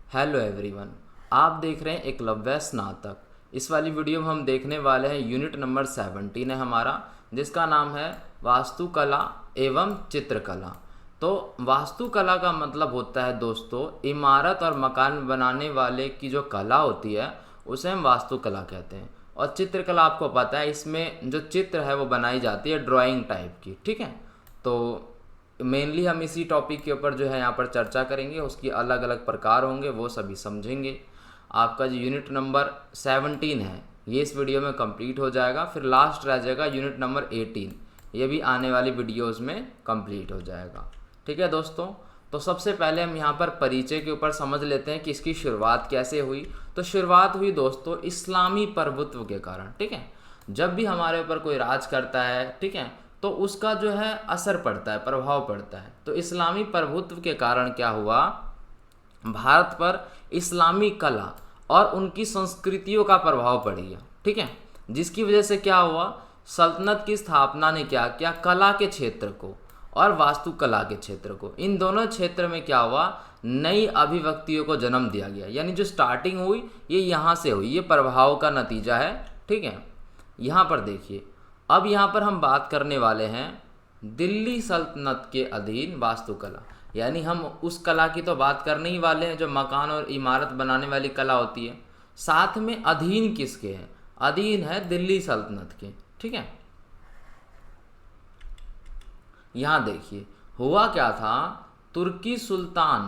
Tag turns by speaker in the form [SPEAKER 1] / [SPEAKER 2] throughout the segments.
[SPEAKER 1] Hello everyone, आप देख रहे हैं एकलव्य स्नातक। इस वाली वीडियो में हम देखने वाले हैं यूनिट नंबर 17 है हमारा, जिसका नाम है वास्तुकला एवं चित्रकला। तो वास्तुकला का मतलब होता है दोस्तों, इमारत और मकान बनाने वाले की जो कला होती है उसे हम वास्तुकला कहते हैं। और चित्रकला आपको पता है, इसमें जो चित्र है वो बनाई जाती है ड्राइंग टाइप की, ठीक है। तो मेनली हम इसी टॉपिक के ऊपर जो है यहाँ पर चर्चा करेंगे, उसकी अलग अलग प्रकार होंगे वो सभी समझेंगे। आपका जो यूनिट नंबर 17 है ये इस वीडियो में कंप्लीट हो जाएगा, फिर लास्ट रह जाएगा यूनिट नंबर 18, ये भी आने वाली वीडियोस में कंप्लीट हो जाएगा। ठीक है दोस्तों, तो सबसे पहले हम यहाँ पर परिचय के ऊपर समझ लेते हैं कि इसकी शुरुआत कैसे हुई। तो शुरुआत हुई दोस्तों इस्लामी प्रभुत्व के कारण, ठीक है। जब भी हमारे ऊपर कोई राज करता है, ठीक है, तो उसका जो है असर पड़ता है, प्रभाव पड़ता है। तो इस्लामी प्रभुत्व के कारण क्या हुआ, भारत पर इस्लामी कला और उनकी संस्कृतियों का प्रभाव पड़ गया, ठीक है। जिसकी वजह से क्या हुआ, सल्तनत की स्थापना ने क्या किया, कला के क्षेत्र को और वास्तुकला के क्षेत्र को, इन दोनों क्षेत्र में क्या हुआ, नई अभिव्यक्तियों को जन्म दिया गया। यानी जो स्टार्टिंग हुई ये यहाँ से हुई, ये प्रभाव का नतीजा है, ठीक है। यहाँ पर देखिए, अब यहाँ पर हम बात करने वाले हैं दिल्ली सल्तनत के अधीन वास्तुकला। यानी हम उस कला की तो बात करने ही वाले हैं जो मकान और इमारत बनाने वाली कला होती है। साथ में अधीन किसके हैं, अधीन है दिल्ली सल्तनत के, ठीक है। यहाँ देखिए हुआ क्या था, तुर्की सुल्तान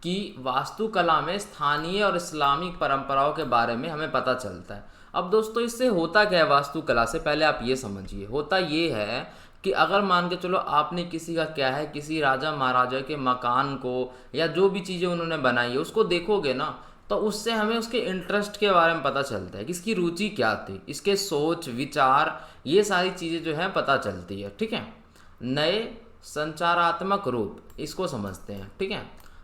[SPEAKER 1] की वास्तुकला में स्थानीय और इस्लामिक परंपराओं के बारे में हमें पता चलता है। अब दोस्तों इससे होता क्या है, वास्तुकला से पहले आप ये समझिए, होता ये है कि अगर मान के चलो आपने किसी का क्या है, किसी राजा महाराजा के मकान को या जो भी चीज़ें उन्होंने बनाई है उसको देखोगे ना, तो उससे हमें उसके इंटरेस्ट के बारे में पता चलता है कि इसकी रुचि क्या थी, इसके सोच विचार, ये सारी चीज़ें जो है पता चलती है, ठीक है। नए संचारात्मक रूप, इसको समझते हैं, ठीक है।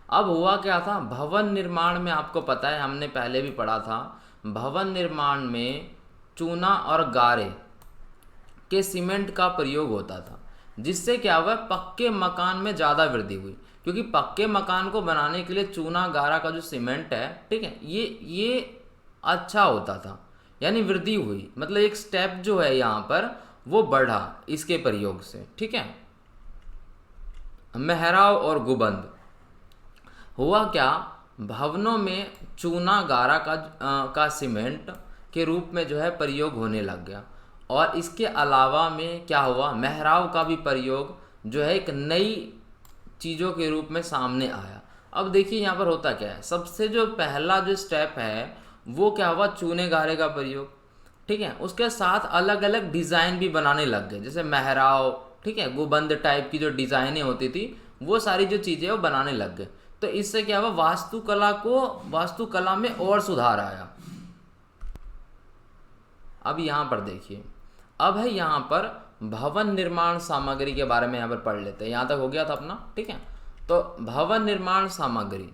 [SPEAKER 1] अब हुआ क्या था, भवन निर्माण में आपको पता है, हमने पहले भी पढ़ा था, भवन निर्माण में चूना और गारे के सीमेंट का प्रयोग होता था, जिससे क्या हुआ, पक्के मकान में ज़्यादा वृद्धि हुई। क्योंकि पक्के मकान को बनाने के लिए चूना गारा का जो सीमेंट है, ठीक है, ये अच्छा होता था, यानी वृद्धि हुई, मतलब एक स्टेप जो है यहाँ पर वो बढ़ा इसके प्रयोग से, ठीक है। मेहराब और गुबंद, हुआ क्या, भवनों में चूना गारा का सीमेंट के रूप में जो है प्रयोग होने लग गया। और इसके अलावा में क्या हुआ, मेहराब का भी प्रयोग जो है एक नई चीज़ों के रूप में सामने आया। अब देखिए यहाँ पर होता क्या है, सबसे जो पहला जो स्टेप है वो क्या हुआ, चूने गारे का प्रयोग, ठीक है। उसके साथ अलग अलग डिज़ाइन भी बनाने लग गए, जैसे मेहराब, ठीक है, गुबंद टाइप की जो डिज़ाइनें होती थी वो सारी जो चीज़ें वो बनाने लग गए। तो इससे क्या हुआ, वास्तुकला में और सुधार आया। अब यहाँ पर देखिए, अब है यहाँ पर भवन निर्माण सामग्री के बारे में यहाँ पर पढ़ लेते हैं। यहाँ तक हो गया था अपना, ठीक है। तो भवन निर्माण सामग्री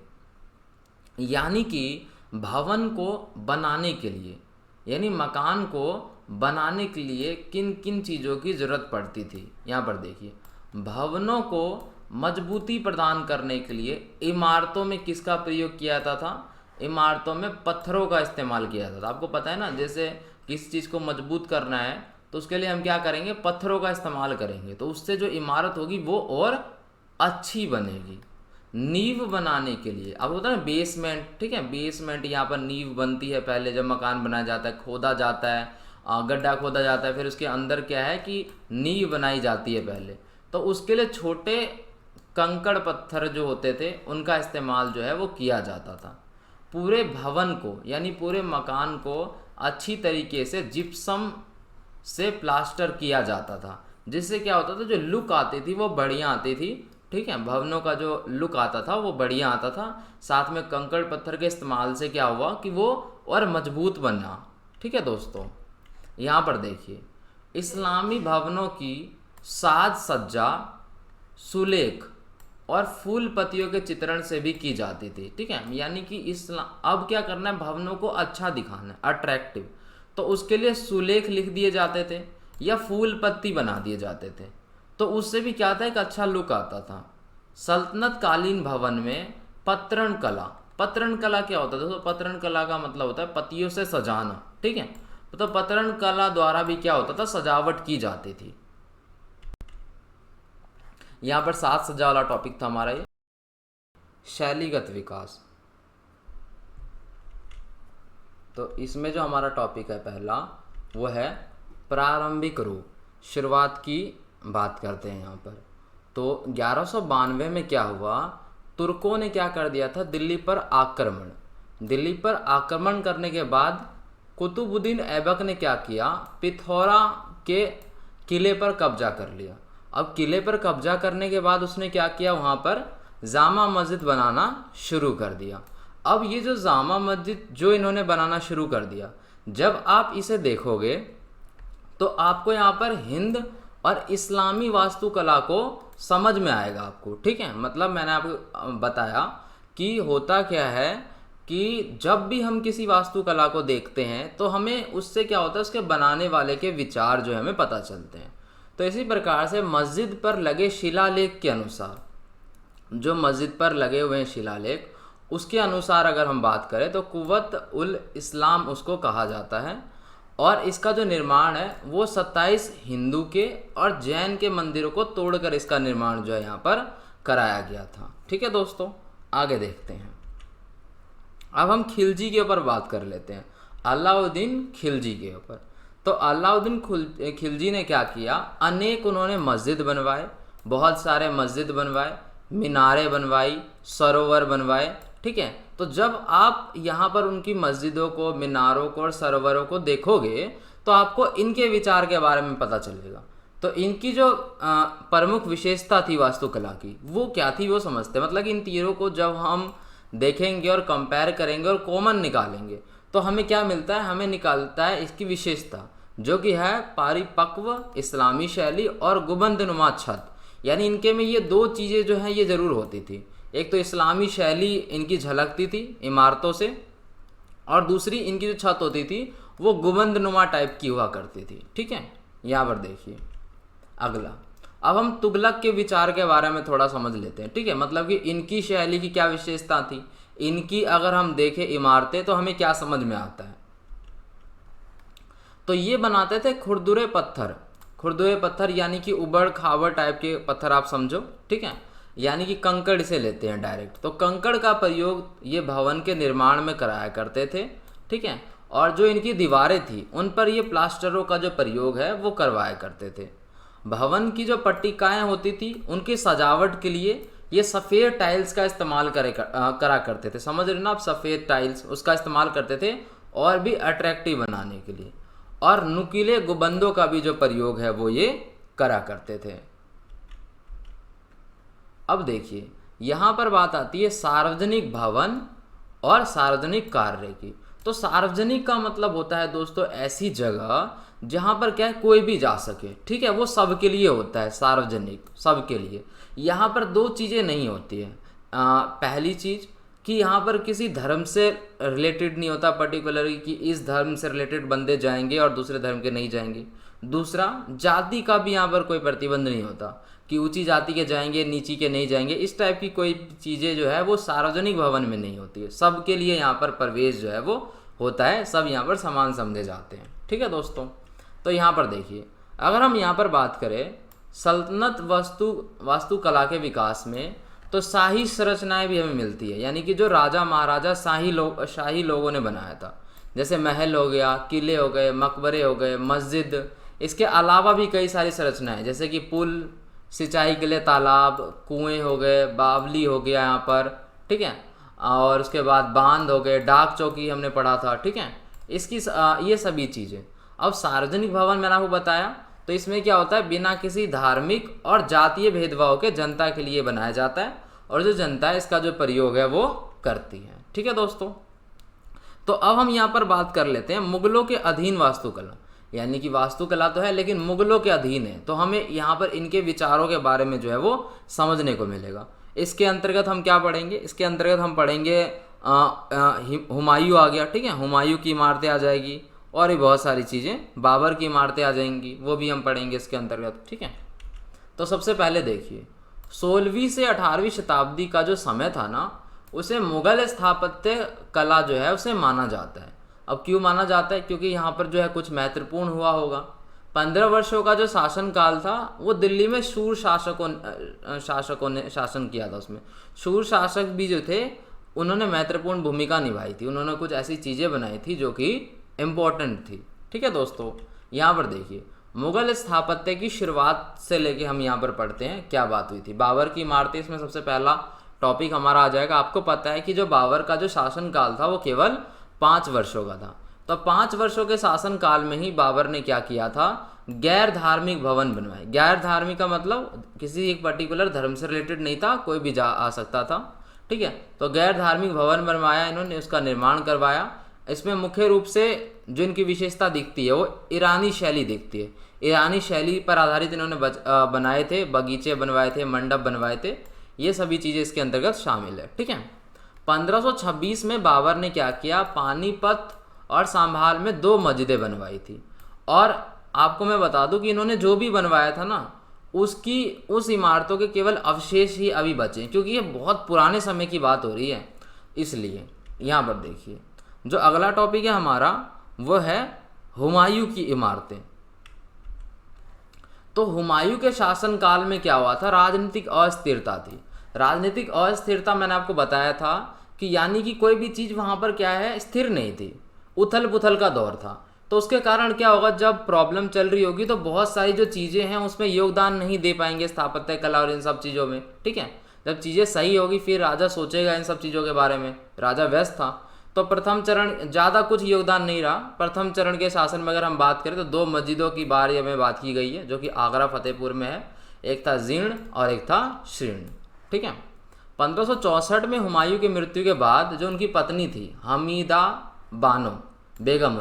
[SPEAKER 1] यानी कि भवन को बनाने के लिए, यानी मकान को बनाने के लिए किन किन चीज़ों की ज़रूरत पड़ती थी। यहाँ पर देखिए, भवनों को मजबूती प्रदान करने के लिए इमारतों में किसका प्रयोग किया जाता था, इमारतों में पत्थरों का इस्तेमाल किया जाता था। आपको पता है ना, जैसे किसी चीज़ को मजबूत करना है तो उसके लिए हम क्या करेंगे, पत्थरों का इस्तेमाल करेंगे, तो उससे जो इमारत होगी वो और अच्छी बनेगी। नींव बनाने के लिए, अब होता है ना बेसमेंट, ठीक है, बेसमेंट यहाँ पर नींव बनती है पहले जब मकान बनाया जाता है, खोदा जाता है, गड्ढा खोदा जाता है, फिर उसके अंदर क्या है कि नींव बनाई जाती है पहले। तो उसके लिए छोटे कंकड़ पत्थर जो होते थे उनका इस्तेमाल जो है वो किया जाता था। पूरे भवन को यानी पूरे मकान को अच्छी तरीके से जिप्सम से प्लास्टर किया जाता था, जिससे क्या होता था, जो लुक आती थी वो बढ़िया आती थी, ठीक है। भवनों का जो लुक आता था वो बढ़िया आता था। साथ में कंकड़ पत्थर के इस्तेमाल से क्या हुआ कि वो और मजबूत बना, ठीक है दोस्तों। यहाँ पर देखिए, इस्लामी भवनों की साज सज्जा सुलेख और फूल पत्तियों के चित्रण से भी की जाती थी, ठीक है। यानी कि अब क्या करना है, भवनों को अच्छा दिखाना है, अट्रैक्टिव, तो उसके लिए सुलेख लिख दिए जाते थे या फूल पत्ती बना दिए जाते थे, तो उससे भी क्या था, एक अच्छा लुक आता था। सल्तनत कालीन भवन में पत्रण कला क्या होता है दोस्तों? पत्रण कला का मतलब होता है पत्तियों से सजाना, ठीक है। तो पत्रण कला द्वारा भी क्या होता था, सजावट की जाती थी। यहाँ पर साज सज्जा वाला टॉपिक था हमारा ये। शैलीगत विकास, तो इसमें जो हमारा टॉपिक है पहला वो है प्रारंभिक रूप, शुरुआत की बात करते हैं यहाँ पर। तो 1192 में क्या हुआ, तुर्कों ने क्या कर दिया था, दिल्ली पर आक्रमण। दिल्ली पर आक्रमण करने के बाद कुतुबुद्दीन ऐबक ने क्या किया, पिथौरा के किले पर कब्जा कर लिया। अब किले पर कब्जा करने के बाद उसने क्या किया, वहाँ पर जामा मस्जिद बनाना शुरू कर दिया। अब ये जो जामा मस्जिद जो इन्होंने बनाना शुरू कर दिया, जब आप इसे देखोगे तो आपको यहाँ पर हिंद और इस्लामी वास्तुकला को समझ में आएगा आपको, ठीक है। मतलब मैंने आपको बताया कि होता क्या है कि जब भी हम किसी वास्तुकला को देखते हैं तो हमें उससे क्या होता है, उसके बनाने वाले के विचार जो है हमें पता चलते हैं। तो इसी प्रकार से मस्जिद पर लगे शिलालेख के अनुसार, जो मस्जिद पर लगे हुए हैं शिलालेख, उसके अनुसार अगर हम बात करें तो कुव्वत उल इस्लाम उसको कहा जाता है। और इसका जो निर्माण है वो 27 हिंदू के और जैन के मंदिरों को तोड़कर इसका निर्माण जो है यहाँ पर कराया गया था, ठीक है दोस्तों। आगे देखते हैं, अब हम खिलजी के ऊपर बात कर लेते हैं, अलाउद्दीन खिलजी के ऊपर। तो अलाउद्दीन खिलजी ने क्या किया, अनेक उन्होंने मस्जिद बनवाए, बहुत सारे मस्जिद बनवाए, मीनारें बनवाई, सरोवर बनवाए, ठीक है। तो जब आप यहाँ पर उनकी मस्जिदों को, मीनारों को और सरोवरों को देखोगे तो आपको इनके विचार के बारे में पता चलेगा। तो इनकी जो प्रमुख विशेषता थी वास्तुकला की, वो क्या थी वो समझते हैं। मतलब कि इन तीनों को जब हम देखेंगे और कंपेयर करेंगे और कॉमन निकालेंगे तो हमें क्या मिलता है, हमें निकालता है इसकी विशेषता, जो कि है परिपक्व इस्लामी शैली और गुंबदनुमा छत। यानी इनके में ये दो चीज़ें जो हैं ये ज़रूर होती थी, एक तो इस्लामी शैली इनकी झलकती थी इमारतों से, और दूसरी इनकी जो छत होती थी वो गुंबदनुमा टाइप की हुआ करती थी, ठीक है। यहाँ पर देखिए अगला, अब हम तुगलक के विचार के बारे में थोड़ा समझ लेते हैं, ठीक है। मतलब कि इनकी शैली की क्या विशेषता थी, इनकी अगर हम देखें इमारतें तो हमें क्या समझ में आता है। तो ये बनाते थे खुरदुरे पत्थर, खुरदुरे पत्थर यानी कि उबड़ खाबड़ टाइप के पत्थर आप समझो, ठीक है। यानी कि कंकड़ से लेते हैं डायरेक्ट। तो कंकड़ का प्रयोग ये भवन के निर्माण में कराया करते थे, ठीक है। और जो इनकी दीवारें थी उन पर ये प्लास्टरों का जो प्रयोग है वो करवाया करते थे। भवन की जो पट्टिकाएं होती थी उनकी सजावट के लिए ये सफ़ेद टाइल्स का इस्तेमाल करा करते थे, समझ रहे ना आप, सफ़ेद टाइल्स उसका इस्तेमाल करते थे और भी अट्रैक्टिव बनाने के लिए। और नुकीले गुंबदों का भी जो प्रयोग है वो ये करा करते थे। अब देखिए यहाँ पर बात आती है सार्वजनिक भवन और सार्वजनिक कार्य की। तो सार्वजनिक का मतलब होता है दोस्तों ऐसी जगह जहाँ पर क्या है कोई भी जा सके, ठीक है, वो सबके लिए होता है, सार्वजनिक सबके लिए। यहाँ पर दो चीज़ें नहीं होती है। पहली चीज़ कि यहाँ पर किसी धर्म से रिलेटेड नहीं होता पर्टिकुलरली कि इस धर्म से रिलेटेड बंदे जाएंगे और दूसरे धर्म के नहीं जाएंगे। दूसरा, जाति का भी यहाँ पर कोई प्रतिबंध नहीं होता कि ऊंची जाति के जाएंगे नीची के नहीं जाएंगे, इस टाइप की कोई चीज़ें जो है वो सार्वजनिक भवन में नहीं होती है। सबके लिए यहाँ पर प्रवेश जो है वो होता है, सब यहाँ पर समान समझे जाते हैं, ठीक है दोस्तों। तो यहाँ पर देखिए अगर हम यहाँ पर बात करें सल्तनत वास्तुकला के विकास में, तो शाही संरचनाएं भी हमें मिलती है। यानी कि जो राजा महाराजा शाही लोगों ने बनाया था, जैसे महल हो गया, किले हो गए, मकबरे हो गए, मस्जिद, इसके अलावा भी कई सारी संरचनाएं जैसे कि पुल, सिंचाई के लिए तालाब, कुएं हो गए, बावली हो गया यहाँ पर, ठीक है। और उसके बाद बांध हो गए, डाक चौकी हमने पढ़ा था, ठीक है। इसकी ये सभी चीज़ें। अब सार्वजनिक भवन मैंने आपको बताया, तो इसमें क्या होता है बिना किसी धार्मिक और जातीय भेदभाव के जनता के लिए बनाया जाता है, और जो जनता है इसका जो प्रयोग है वो करती है, ठीक है दोस्तों। तो अब हम यहाँ पर बात कर लेते हैं मुगलों के अधीन वास्तुकला। यानी कि वास्तुकला तो है लेकिन मुगलों के अधीन है, तो हमें यहाँ पर इनके विचारों के बारे में जो है वो समझने को मिलेगा। इसके अंतर्गत हम क्या पढ़ेंगे, इसके अंतर्गत हम पढ़ेंगे हुमायूं आ गया, ठीक है, हुमायूं की इमारतें आ जाएगी, और भी बहुत सारी चीज़ें, बाबर की इमारतें आ जाएंगी, वो भी हम पढ़ेंगे इसके अंतर्गत, ठीक है। तो सबसे पहले देखिए 16वीं से 18वीं शताब्दी का जो समय था ना, उसे मुगल स्थापत्य कला जो है उसे माना जाता है। अब क्यों माना जाता है? क्योंकि यहाँ पर जो है कुछ महत्वपूर्ण हुआ होगा। 15 वर्षों का जो शासनकाल था वो दिल्ली में शूर शासकों ने शासन किया था। उसमें शूर शासक भी जो थे उन्होंने महत्वपूर्ण भूमिका निभाई थी। उन्होंने कुछ ऐसी चीज़ें बनाई थी जो कि इम्पोर्टेंट थी। ठीक है दोस्तों, यहाँ पर देखिए मुगल स्थापत्य की शुरुआत से लेके हम यहाँ पर पढ़ते हैं क्या बात हुई थी। बाबर की इमारतें, इसमें सबसे पहला टॉपिक हमारा आ जाएगा। आपको पता है कि जो बाबर का जो शासनकाल था वो केवल 5 वर्षों का था। तो 5 वर्षों के शासनकाल में ही बाबर ने क्या किया था, गैर धार्मिक भवन बनवाए। गैर धार्मिक का मतलब किसी एक पर्टिकुलर धर्म से रिलेटेड नहीं था, कोई भी जा आ सकता था। ठीक है, तो गैर धार्मिक भवन बनवाया इन्होंने, उसका निर्माण करवाया। इसमें मुख्य रूप से जो इनकी विशेषता दिखती है वो ईरानी शैली दिखती है। ईरानी शैली पर आधारित इन्होंने बनाए थे, बगीचे बनवाए थे, मंडप बनवाए थे। ये सभी चीज़ें इसके अंतर्गत शामिल है। ठीक है, 1526 में बाबर ने क्या किया, पानीपत और सांभाल में 2 मस्जिदें बनवाई थी। और आपको मैं बता दूं कि इन्होंने जो भी बनवाया था ना उस इमारतों के केवल अवशेष ही अभी बचे, क्योंकि ये बहुत पुराने समय की बात हो रही है। इसलिए यहाँ पर देखिए जो अगला टॉपिक है हमारा वो है हुमायूं की इमारतें। तो हुमायूं के शासनकाल में क्या हुआ था, राजनीतिक अस्थिरता थी। राजनीतिक अस्थिरता मैंने आपको बताया था कि यानी कि कोई भी चीज़ वहाँ पर क्या है, स्थिर नहीं थी, उथल पुथल का दौर था। तो उसके कारण क्या होगा, जब प्रॉब्लम चल रही होगी तो बहुत सारी जो चीज़ें हैं उसमें योगदान नहीं दे पाएंगे स्थापत्य कला और इन सब चीज़ों में। ठीक है, जब चीज़ें सही होगी फिर राजा सोचेगा इन सब चीज़ों के बारे में। राजा व्यस्त था। तो प्रथम चरण ज़्यादा कुछ योगदान नहीं रहा। प्रथम चरण के शासन में अगर हम बात करें तो 2 मस्जिदों की बारे में बात की गई है जो कि आगरा फतेहपुर में है। एक था जीर्ण और एक था शीर्ण। ठीक है, 1564 में हुमायूं की मृत्यु के बाद जो उनकी पत्नी थी हमीदा बानो बेगम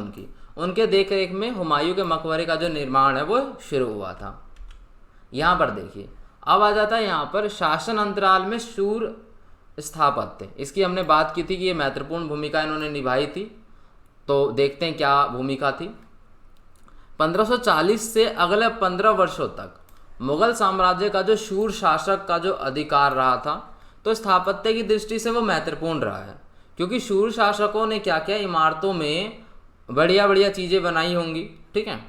[SPEAKER 1] उनके देख रेख में हुमायूं के मकबरे का जो निर्माण है वो शुरू हुआ था। यहाँ पर देखिए अब आ जाता है यहाँ पर शासन अंतराल में शूर स्थापत्य। इसकी हमने बात की थी कि ये महत्वपूर्ण भूमिका इन्होंने निभाई थी। तो देखते हैं क्या भूमिका थी। 1540 से अगले 15 वर्षों तक मुगल साम्राज्य का जो शूर शासक का जो अधिकार रहा था, तो स्थापत्य की दृष्टि से वो महत्वपूर्ण रहा है, क्योंकि शूर शासकों ने क्या किया, इमारतों में बढ़िया बढ़िया चीज़ें बनाई होंगी। ठीक है,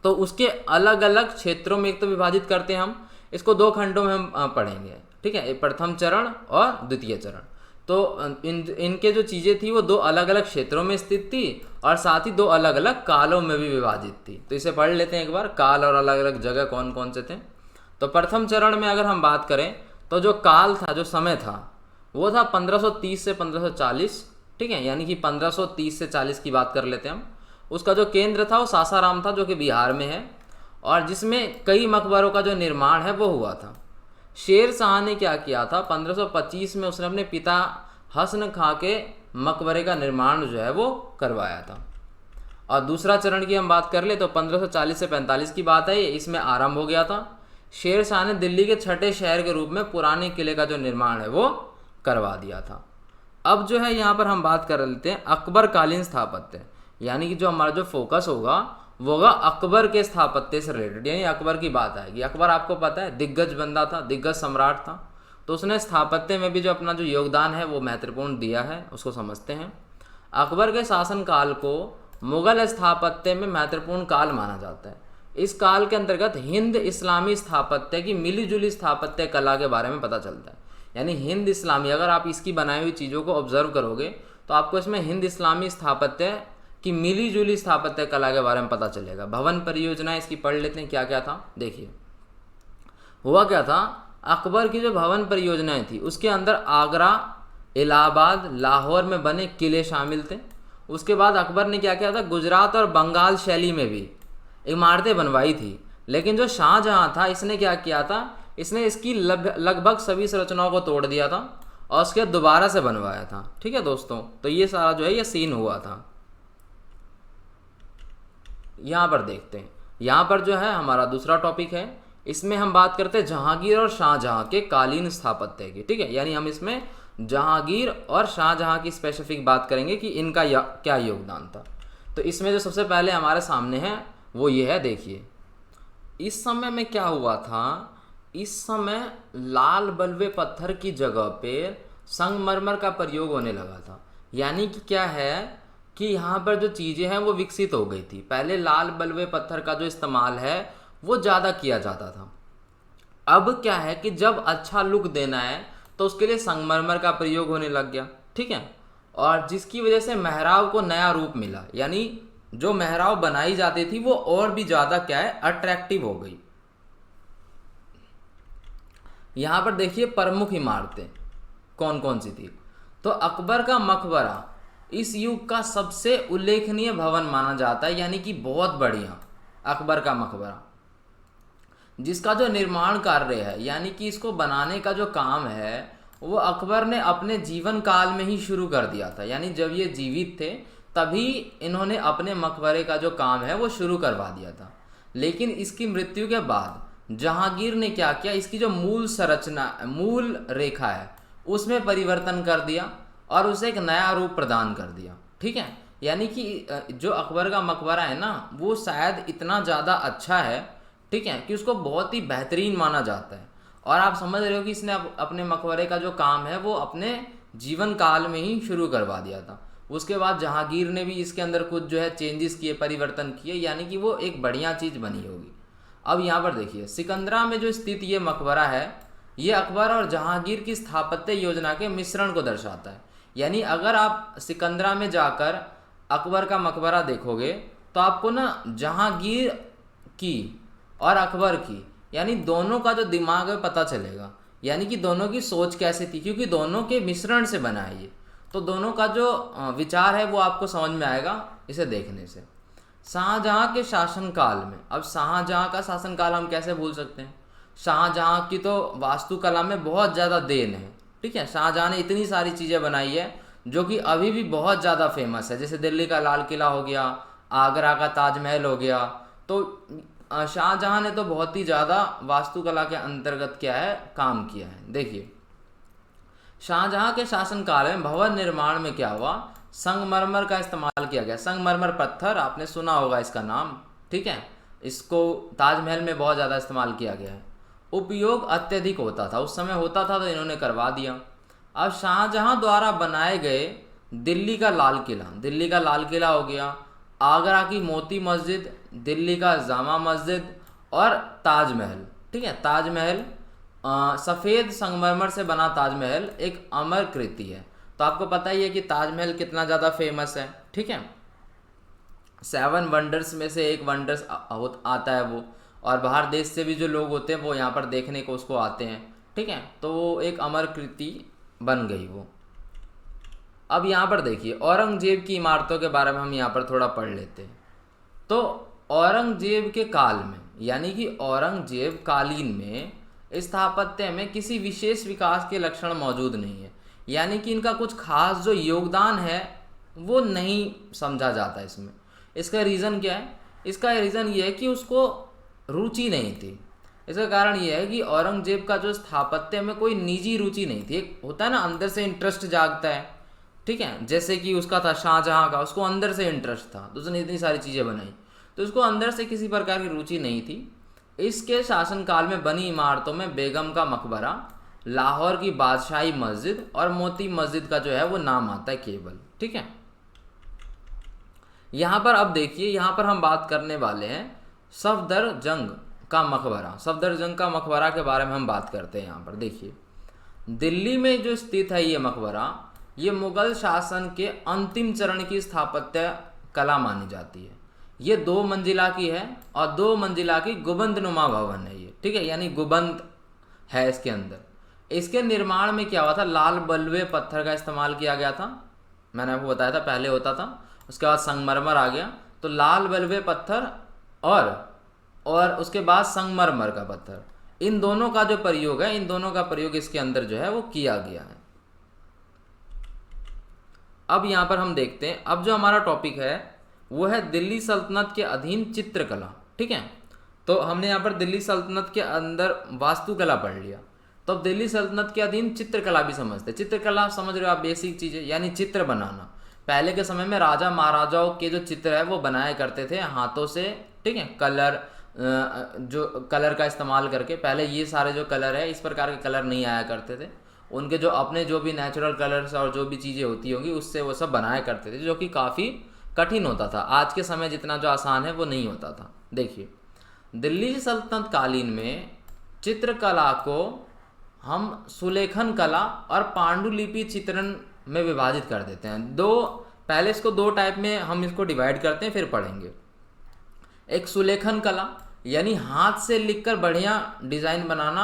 [SPEAKER 1] तो उसके अलग अलग क्षेत्रों में एक तो विभाजित करते हैं हम इसको, 2 खंडों में हम पढ़ेंगे। ठीक है, प्रथम चरण और द्वितीय चरण। तो इनके जो चीज़ें थी वो 2 अलग अलग क्षेत्रों में स्थित थी और साथ ही 2 अलग अलग कालों में भी विभाजित थी। तो इसे पढ़ लेते हैं एक बार, काल और अलग अलग जगह कौन कौन से थे। तो प्रथम चरण में अगर हम बात करें तो जो काल था, जो समय था, वो था 1530 से 1540। ठीक है, यानी कि 1530 से 40 की बात कर लेते हैं हम। उसका जो केंद्र था वो सासाराम था जो कि बिहार में है, और जिसमें कई मकबरों का जो निर्माण है वो हुआ था। शेर शाह ने क्या किया था, 1525 में उसने अपने पिता हसन खां के मकबरे का निर्माण जो है वो करवाया था। और दूसरा चरण की हम बात कर ले तो 1540 से 45 की बात है, इसमें आरंभ हो गया था। शेर शाह ने दिल्ली के 6ठे शहर के रूप में पुराने किले का जो निर्माण है वो करवा दिया था। अब जो है यहाँ पर हम बात कर लेते हैं अकबर कालीन स्थापत्य, यानी कि जो हमारा जो फोकस होगा वो होगा अकबर के स्थापत्य से रिलेटेड, यानी अकबर की बात आएगी। अकबर आपको पता है दिग्गज बंदा था, दिग्गज सम्राट था, तो उसने स्थापत्य में भी जो अपना जो योगदान है वो महत्वपूर्ण दिया है, उसको समझते हैं। अकबर के शासनकाल को मुगल स्थापत्य में महत्वपूर्ण काल माना जाता है। इस काल के अंतर्गत हिंद इस्लामी स्थापत्य की मिलीजुली स्थापत्य कला के बारे में पता चलता है। यानी हिंद इस्लामी, अगर आप इसकी बनाई हुई चीज़ों को ऑब्जर्व करोगे तो आपको इसमें हिंद इस्लामी स्थापत्य की मिली जुली स्थापत्य कला के बारे में पता चलेगा। भवन परियोजना इसकी पढ़ लेते हैं क्या क्या था। देखिए हुआ क्या था, अकबर की जो भवन परियोजनाएं थी उसके अंदर आगरा, इलाहाबाद, लाहौर में बने किले शामिल थे। उसके बाद अकबर ने क्या किया था, गुजरात और बंगाल शैली में भी इमारतें बनवाई थी। लेकिन जो शाहजहाँ था इसने क्या किया था, इसने इसकी लगभग सभी संरचनाओं को तोड़ दिया था और उसके दोबारा से बनवाया था। ठीक है दोस्तों, तो ये सारा जो है ये सीन हुआ था। यहाँ पर देखते हैं, यहाँ पर जो है हमारा दूसरा टॉपिक है, इसमें हम बात करते हैं जहांगीर और शाहजहाँ के कालीन स्थापत्य की। ठीक है, यानी हम इसमें जहांगीर और शाहजहाँ की स्पेसिफिक बात करेंगे कि इनका क्या योगदान था। तो इसमें जो सबसे पहले हमारे सामने है वो ये है। देखिए इस समय में क्या हुआ था, इस समय लाल बलुए पत्थर की जगह पे संगमरमर का प्रयोग होने लगा था। यानी कि क्या है कि यहाँ पर जो चीज़ें हैं वो विकसित हो गई थी। पहले लाल बलुए पत्थर का जो इस्तेमाल है वो ज़्यादा किया जाता था। अब क्या है कि जब अच्छा लुक देना है तो उसके लिए संगमरमर का प्रयोग होने लग गया, ठीक है। और जिसकी वजह से मेहराब को नया रूप मिला, यानी जो मेहराब बनाई जाती थी वो और भी ज़्यादा क्या है अट्रैक्टिव हो गई। यहाँ पर देखिए प्रमुख इमारतें कौन कौन सी थी। तो अकबर का मकबरा इस युग का सबसे उल्लेखनीय भवन माना जाता है, यानी कि बहुत बढ़िया अकबर का मकबरा, जिसका जो निर्माण कार्य है यानी कि इसको बनाने का जो काम है वो अकबर ने अपने जीवन काल में ही शुरू कर दिया था। यानी जब ये जीवित थे तभी इन्होंने अपने मकबरे का जो काम है वो शुरू करवा दिया था। लेकिन इसकी मृत्यु के बाद जहांगीर ने क्या किया, इसकी जो मूल संरचना मूल रेखा है उसमें परिवर्तन कर दिया और उसे एक नया रूप प्रदान कर दिया, ठीक है। यानी कि जो अकबर का मकबरा है ना वो शायद इतना ज़्यादा अच्छा है, ठीक है, कि उसको बहुत ही बेहतरीन माना जाता है। और आप समझ रहे हो कि इसने अपने मकबरे का जो काम है वो अपने जीवन काल में ही शुरू करवा दिया था। उसके बाद जहांगीर ने भी इसके अंदर कुछ जो है चेंजेस किए, परिवर्तन किए, यानी कि वो एक बढ़िया चीज़ बनी होगी। अब यहाँ पर देखिए सिकंदरा में जो स्थित ये मकबरा है ये अकबर और जहांगीर की स्थापत्य योजना के मिश्रण को दर्शाता है। यानी अगर आप सिकंदरा में जाकर अकबर का मकबरा देखोगे तो आपको ना जहांगीर की और अकबर की यानी दोनों का जो दिमाग है पता चलेगा, यानी कि दोनों की सोच कैसे थी, क्योंकि दोनों के मिश्रण से बना है ये। तो दोनों का जो विचार है वो आपको समझ में आएगा इसे देखने से। शाहजहाँ के शासनकाल में, अब शाहजहाँ का शासनकाल हम कैसे भूल सकते हैं, शाहजहाँ की तो वास्तुकला में बहुत ज़्यादा देन है, ठीक है। शाहजहाँ ने इतनी सारी चीज़ें बनाई है जो कि अभी भी बहुत ज़्यादा फेमस है, जैसे दिल्ली का लाल किला हो गया, आगरा का ताजमहल हो गया। तो शाहजहाँ ने तो बहुत ही ज़्यादा वास्तुकला के अंतर्गत क्या है काम किया है। देखिए शाहजहाँ के शासनकाल में भवन निर्माण में क्या हुआ, संगमरमर का इस्तेमाल किया गया। संगमरमर पत्थर आपने सुना होगा इसका नाम, ठीक है, इसको ताजमहल में बहुत ज़्यादा इस्तेमाल किया गया है। उपयोग अत्यधिक होता था, उस समय होता था तो इन्होंने करवा दिया। अब शाहजहाँ द्वारा बनाए गए दिल्ली का लाल किला, दिल्ली का लाल किला हो गया, आगरा की मोती मस्जिद, दिल्ली का जामा मस्जिद और ताजमहल, ठीक है। ताजमहल सफ़ेद संगमरमर से बना ताजमहल एक अमर कृति है। तो आपको पता ही है कि ताजमहल कितना ज़्यादा फेमस है, ठीक है। 7 वंडर्स में से एक वंडर्स आता है वो, और बाहर देश से भी जो लोग होते हैं वो यहाँ पर देखने को उसको आते हैं, ठीक है। तो वो एक अमर कृति बन गई वो। अब यहाँ पर देखिए औरंगजेब की इमारतों के बारे में हम यहाँ पर थोड़ा पढ़ लेते हैं। तो औरंगजेब के काल में यानी कि औरंगजेब कालीन में स्थापत्य में किसी विशेष विकास के लक्षण मौजूद नहीं है, यानी कि इनका कुछ खास जो योगदान है वो नहीं समझा जाता इसमें। इसका रीज़न क्या है, इसका रीज़न ये है कि उसको रुचि नहीं थी। इसका कारण ये है कि औरंगजेब का जो स्थापत्य में कोई निजी रुचि नहीं थी। एक होता है ना अंदर से इंटरेस्ट जागता है, ठीक है, जैसे कि उसका था शाहजहाँ का, उसको अंदर से इंटरेस्ट था तो उसने इतनी सारी चीज़ें बनाई, तो उसको अंदर से किसी प्रकार की रुचि नहीं थी। इसके शासनकाल में बनी इमारतों में बेगम का मकबरा, लाहौर की बादशाही मस्जिद और मोती मस्जिद का जो है वो नाम आता है केवल, ठीक है। यहाँ पर अब देखिए यहाँ पर हम बात करने वाले हैं सफदरजंग का मकबरा। सफदरजंग का मकबरा के बारे में हम बात करते हैं। यहाँ पर देखिए दिल्ली में जो स्थित है ये मकबरा, ये मुगल शासन के अंतिम चरण की स्थापत्य कला मानी जाती है। ये 2 मंजिला की है और 2 मंजिला की गुंबदनुमा भवन है ये, ठीक है, यानी गुंबद है इसके अंदर। इसके निर्माण में क्या हुआ था, लाल बलुए पत्थर का इस्तेमाल किया गया था, मैंने आपको बताया था पहले होता था, उसके बाद संगमरमर आ गया। तो लाल बलुए पत्थर और उसके बाद संगमरमर का पत्थर, इन दोनों का जो प्रयोग है, इन दोनों का प्रयोग इसके अंदर जो है वो किया गया है। अब यहाँ पर हम देखते हैं, अब जो हमारा टॉपिक है वो है दिल्ली सल्तनत के अधीन चित्रकला, ठीक है। तो हमने यहाँ पर दिल्ली सल्तनत के अंदर वास्तुकला पढ़ लिया, तो अब दिल्ली सल्तनत के अधीन चित्रकला भी समझते हैं। चित्रकला आप समझ रहे हो, आप बेसिक चीज़ें, यानी चित्र बनाना। पहले के समय में राजा महाराजाओं के जो चित्र है वो बनाया करते थे हाथों से, ठीक है, कलर जो कलर का इस्तेमाल करके। पहले ये सारे जो कलर है इस प्रकार के कलर नहीं आया करते थे, उनके जो अपने जो भी नेचुरल कलर्स और जो भी चीज़ें होती होंगी उससे वो सब बनाया करते थे, जो कि काफ़ी कठिन होता था। आज के समय जितना जो आसान है वो नहीं होता था। देखिए, दिल्ली सल्तनत कालीन में चित्रकला को हम सुलेखन कला और पांडुलिपि चित्रण में विभाजित कर देते हैं। पहले इसको दो टाइप में हम इसको डिवाइड करते हैं, फिर पढ़ेंगे। एक सुलेखन कला यानी हाथ से लिखकर बढ़िया डिजाइन बनाना,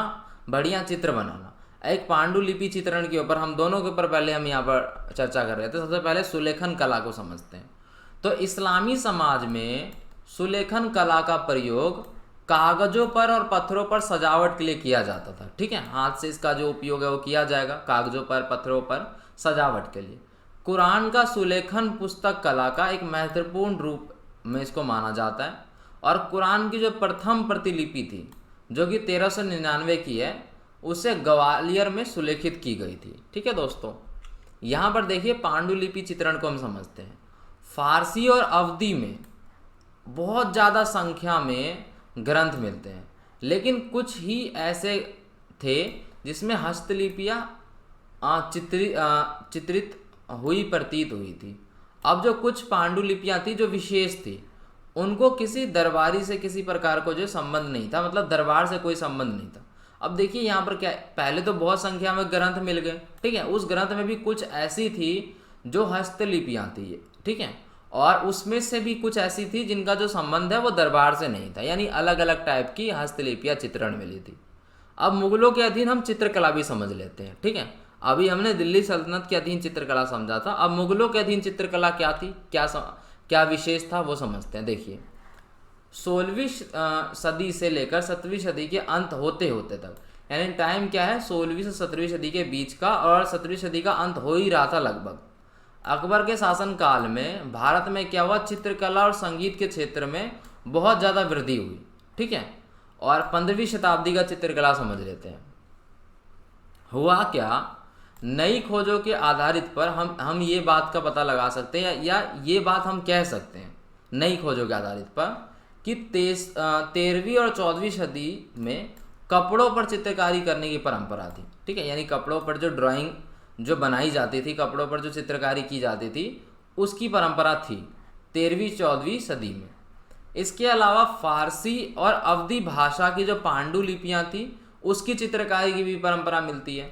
[SPEAKER 1] बढ़िया चित्र बनाना। एक पांडुलिपि चित्रण के ऊपर, हम दोनों के ऊपर पहले हम यहाँ पर चर्चा कर रहे थे। सबसे पहले सुलेखन कला को समझते हैं। तो इस्लामी समाज में सुलेखन कला का प्रयोग कागजों पर और पत्थरों पर सजावट के लिए किया जाता था। ठीक है, हाथ से इसका जो उपयोग है वो किया जाएगा कागजों पर, पत्थरों पर सजावट के लिए। कुरान का सुलेखन पुस्तक कला का एक महत्वपूर्ण रूप में इसको माना जाता है। और कुरान की जो प्रथम प्रतिलिपि थी, जो कि 1399 की है, उसे ग्वालियर में सुलेखित की गई थी। ठीक है दोस्तों, यहाँ पर देखिए पांडुलिपि चित्रण को हम समझते हैं। फारसी और अवधी में बहुत ज़्यादा संख्या में ग्रंथ मिलते हैं, लेकिन कुछ ही ऐसे थे जिसमें हस्तलिपियाँ चित्रित हुई प्रतीत हुई थी। अब जो कुछ पांडुलिपियाँ थी जो विशेष थी, उनको किसी दरबारी से किसी प्रकार को जो संबंध नहीं था, मतलब दरबार से कोई संबंध नहीं था। अब देखिए यहाँ पर क्या, पहले तो बहुत संख्या में ग्रंथ मिल गए। ठीक है, उस ग्रंथ में भी कुछ ऐसी थी जो हस्तलिपियाँ थी। ठीक है, और उसमें से भी कुछ ऐसी थी जिनका जो संबंध है वो दरबार से नहीं था, यानी अलग अलग टाइप की हस्तलिपियाँ चित्रण मिली थी। अब मुगलों के अधीन हम चित्रकला भी समझ लेते हैं। ठीक है, अभी हमने दिल्ली सल्तनत के अधीन चित्रकला समझा था, अब मुगलों के अधीन चित्रकला क्या थी, क्या विशेष था वो समझते हैं। देखिए, 16वीं सदी से लेकर 17वीं सदी के अंत होते होते तक, यानी टाइम क्या है 16वीं से 17वीं सदी के बीच का, और 17वीं सदी का अंत हो ही रहा था लगभग। अकबर के शासनकाल में भारत में क्या हुआ, चित्रकला और संगीत के क्षेत्र में बहुत ज़्यादा वृद्धि हुई। ठीक है, और 15वीं शताब्दी का चित्रकला समझ लेते हैं। हुआ क्या, नई खोजों के आधारित पर हम ये बात का पता लगा सकते हैं, या ये बात हम कह सकते हैं नई खोजों के आधारित पर, कि 13वीं और 14वीं सदी में कपड़ों पर चित्रकारी करने की परंपरा थी। ठीक है, यानी कपड़ों पर जो ड्राइंग जो बनाई जाती थी, कपड़ों पर जो चित्रकारी की जाती थी, उसकी परंपरा थी 13वीं 14वीं सदी में। इसके अलावा फारसी और अवधी भाषा की जो पांडुलिपियाँ थी, उसकी चित्रकारी की भी परंपरा मिलती है।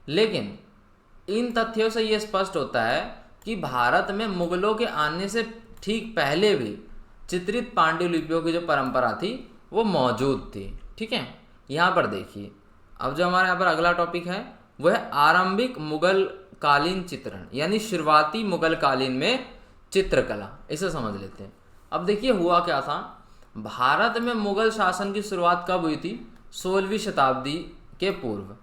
[SPEAKER 1] लेकिन इन तथ्यों से ये स्पष्ट होता है कि भारत में मुगलों के आने से ठीक पहले भी चित्रित पांडुलिपियों की जो परंपरा थी वो मौजूद थी। ठीक है, यहाँ पर देखिए, अब जो हमारे यहाँ पर अगला टॉपिक है वह है आरंभिक मुगल कालीन चित्रण, यानी शुरुआती मुगल कालीन में चित्रकला। इसे समझ लेते हैं। अब देखिए हुआ क्या था, भारत में मुगल शासन की शुरुआत कब हुई थी, 16वीं शताब्दी के पूर्व।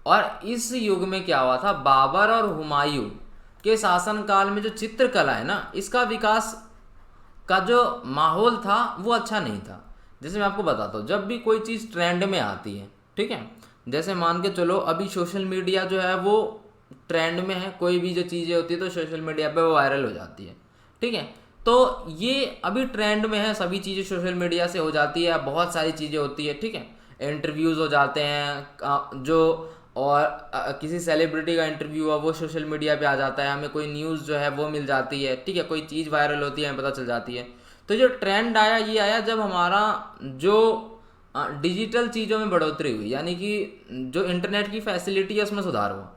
[SPEAKER 1] और इस युग में क्या हुआ था, बाबर और हुमायूं के शासनकाल में जो चित्रकला है ना, इसका विकास का जो माहौल था वो अच्छा नहीं था। जैसे मैं आपको बताता हूँ, जब भी कोई चीज़ ट्रेंड में आती है, ठीक है, जैसे मान के चलो अभी सोशल मीडिया जो है वो ट्रेंड में है, कोई भी जो चीज़ें होती है तो सोशल मीडिया पे वो वायरल हो जाती है। ठीक है, तो ये अभी ट्रेंड में है, सभी चीज़ें सोशल मीडिया से हो जाती है, बहुत सारी चीज़ें होती है। ठीक है, इंटरव्यूज़ हो जाते हैं जो, और किसी सेलिब्रिटी का इंटरव्यू हुआ वो सोशल मीडिया पे आ जाता है, हमें कोई न्यूज़ जो है वो मिल जाती है। ठीक है, कोई चीज़ वायरल होती है हमें पता चल जाती है। तो जो ट्रेंड आया ये आया जब हमारा जो डिजिटल चीज़ों में बढ़ोतरी हुई, यानी कि जो इंटरनेट की फैसिलिटी है उसमें सुधार हुआ,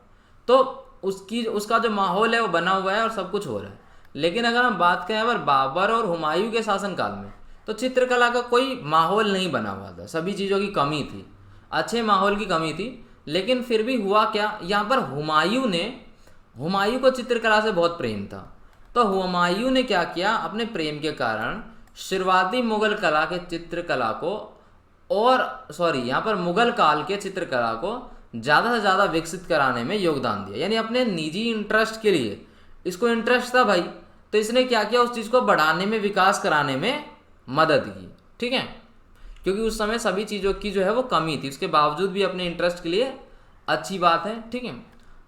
[SPEAKER 1] तो उसका जो माहौल है वो बना हुआ है और सब कुछ हो रहा है। लेकिन अगर हम बात करें अगर बाबर और हुमायूं के शासनकाल में, तो चित्रकला का कोई माहौल नहीं बना हुआ था, सभी चीज़ों की कमी थी, अच्छे माहौल की कमी थी। लेकिन फिर भी हुआ क्या, यहाँ पर हुमायूं को चित्रकला से बहुत प्रेम था, तो हुमायूं ने क्या किया, अपने प्रेम के कारण शुरुआती मुगल कला के चित्रकला को यहाँ पर मुगल काल के चित्रकला को ज़्यादा से ज़्यादा विकसित कराने में योगदान दिया। यानी अपने निजी इंटरेस्ट के लिए, इसको इंटरेस्ट था भाई, तो इसने क्या किया, उस चीज़ को बढ़ाने में, विकास कराने में मदद की। ठीक है, क्योंकि उस समय सभी चीज़ों की जो है वो कमी थी, उसके बावजूद भी अपने इंटरेस्ट के लिए अच्छी बात है। ठीक है,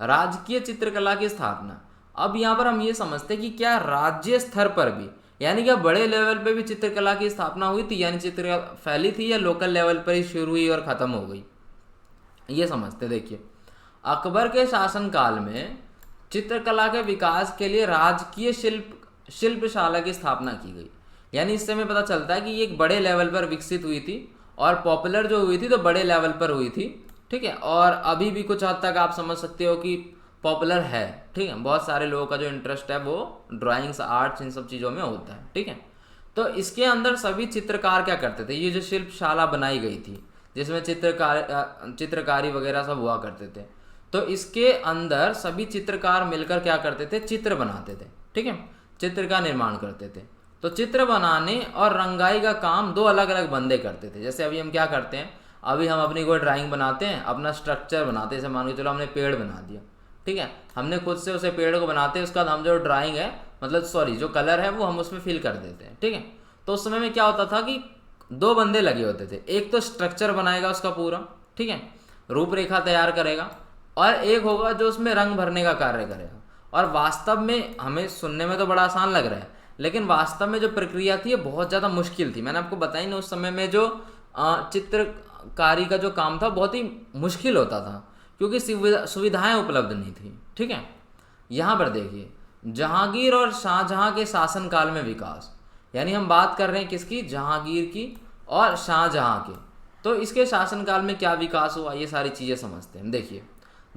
[SPEAKER 1] राजकीय चित्रकला की स्थापना। अब यहाँ पर हम ये समझते हैं कि क्या राज्य स्तर पर भी, यानी क्या बड़े लेवल पे भी चित्रकला की स्थापना हुई थी, यानी चित्रकला फैली थी, या लोकल लेवल पर ही शुरू हुई और ख़त्म हो गई, ये समझते। देखिए, अकबर के शासनकाल में चित्रकला के विकास के लिए राजकीय शिल्पशाला की स्थापना की गई। यानी इससे हमें पता चलता है कि ये एक बड़े लेवल पर विकसित हुई थी और पॉपुलर जो हुई थी तो बड़े लेवल पर हुई थी, ठीक है। और अभी भी कुछ हद तक आप समझ सकते हो कि पॉपुलर है, ठीक है। बहुत सारे लोगों का जो इंटरेस्ट है वो ड्राइंग्स, आर्ट्स, इन सब चीज़ों में होता है, ठीक है। तो इसके अंदर सभी चित्रकार क्या करते थे, ये जो शिल्पशाला बनाई गई थी जिसमें चित्रकारी वगैरह सब हुआ करते थे, तो इसके अंदर सभी चित्रकार मिलकर क्या करते थे, चित्र बनाते थे, ठीक है, चित्र का निर्माण करते थे। तो चित्र बनाने और रंगाई का काम दो अलग अलग बंदे करते थे। जैसे अभी हम क्या करते हैं, अभी हम अपनी कोई ड्राइंग बनाते हैं, अपना स्ट्रक्चर बनाते हैं, जैसे मान के चलो हमने पेड़ बना दिया, ठीक है, हमने खुद से उसे पेड़ को बनाते हैं, उसके बाद हम जो ड्राइंग है मतलब सॉरी जो कलर है वो हम उसमें फिल कर देते हैं, ठीक है। तो उस समय में क्या होता था कि दो बंदे लगे होते थे, एक तो स्ट्रक्चर बनाएगा उसका पूरा, ठीक है, रूपरेखा तैयार करेगा, और एक होगा जो उसमें रंग भरने का कार्य करेगा। और वास्तव में हमें सुनने में तो बड़ा आसान लग रहा है, लेकिन वास्तव में जो प्रक्रिया थी ये बहुत ज़्यादा मुश्किल थी। मैंने आपको बताई ना, उस समय में जो चित्रकारी का जो काम था बहुत ही मुश्किल होता था क्योंकि सुविधाएं उपलब्ध नहीं थी, ठीक है। यहाँ पर देखिए, जहांगीर और शाहजहां के शासनकाल में विकास, यानी हम बात कर रहे हैं किसकी, जहांगीर की और शाहजहां के। तो इसके शासनकाल में क्या विकास हुआ, ये सारी चीज़ें समझते हैं। देखिए,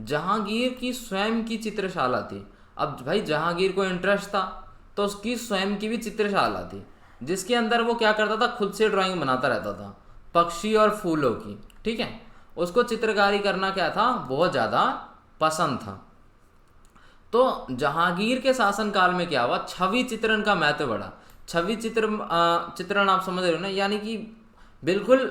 [SPEAKER 1] जहांगीर की स्वयं की चित्रशाला थी। अब भाई जहांगीर को इंटरेस्ट था तो उसकी स्वयं की भी चित्रशाला थी, जिसके अंदर वो क्या करता था, खुद से ड्राइंग बनाता रहता था पक्षी और फूलों की, ठीक है। उसको चित्रकारी करना क्या था, बहुत ज़्यादा पसंद था। तो जहांगीर के शासनकाल में क्या हुआ, छवि चित्रण का महत्व बढ़ा। छवि चित्रण आप समझ रहे हो ना, यानी कि बिल्कुल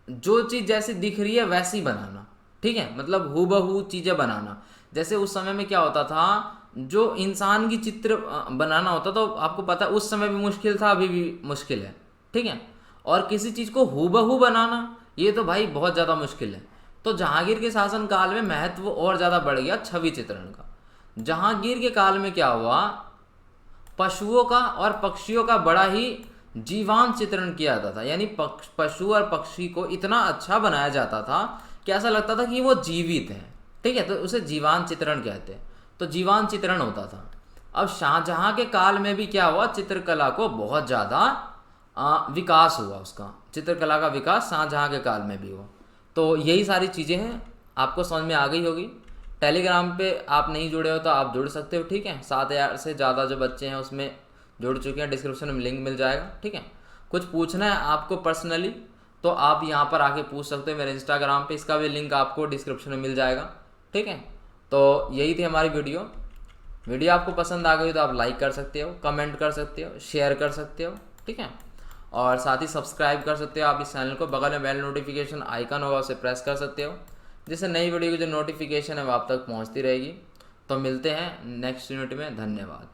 [SPEAKER 1] जो चीज़ जैसी दिख रही है वैसी बनाना, ठीक है, मतलब हूबहू चीज़ें बनाना। जैसे उस समय में क्या होता था, जो इंसान की चित्र बनाना होता तो आपको पता है उस समय भी मुश्किल था, अभी भी मुश्किल है, ठीक है। और किसी चीज़ को हूबहू बनाना ये तो भाई बहुत ज़्यादा मुश्किल है। तो जहांगीर के शासनकाल में महत्व और ज़्यादा बढ़ गया छवि चित्रण का। जहांगीर के काल में क्या हुआ, पशुओं का और पक्षियों का बड़ा ही जीवांत चित्रण किया जाता था। यानी पशु और पक्षी को इतना अच्छा बनाया जाता था कि ऐसा लगता था कि वो जीवित है, ठीक है, तो उसे जीवांत चित्रण कहते हैं। तो जीवांत चित्रण होता था। अब शाहजहां के काल में भी क्या हुआ, चित्रकला को बहुत ज़्यादा विकास हुआ, उसका चित्रकला का विकास शाहजहां के काल में भी हुआ। तो यही सारी चीज़ें हैं, आपको समझ में आ गई होगी। टेलीग्राम पे आप नहीं जुड़े हो तो आप जुड़ सकते हो, ठीक है। 7,000 से ज़्यादा जो बच्चे हैं उसमें जुड़ चुके हैं, डिस्क्रिप्शन में लिंक मिल जाएगा, ठीक है। कुछ पूछना है आपको पर्सनली तो आप यहाँ पर आके पूछ सकते हो मेरे इंस्टाग्राम पे, इसका भी लिंक आपको डिस्क्रिप्शन में मिल जाएगा, ठीक है। तो यही थी हमारी वीडियो आपको पसंद आ गई तो आप लाइक कर सकते हो, कमेंट कर सकते हो, शेयर कर सकते हो, ठीक है। और साथ ही सब्सक्राइब कर सकते हो आप इस चैनल को, बगल में बेल नोटिफिकेशन आइकन होगा उसे प्रेस कर सकते हो, जिससे नई वीडियो की जो नोटिफिकेशन है वो आप तक पहुंचती रहेगी। तो मिलते हैं नेक्स्ट यूनिट में, धन्यवाद।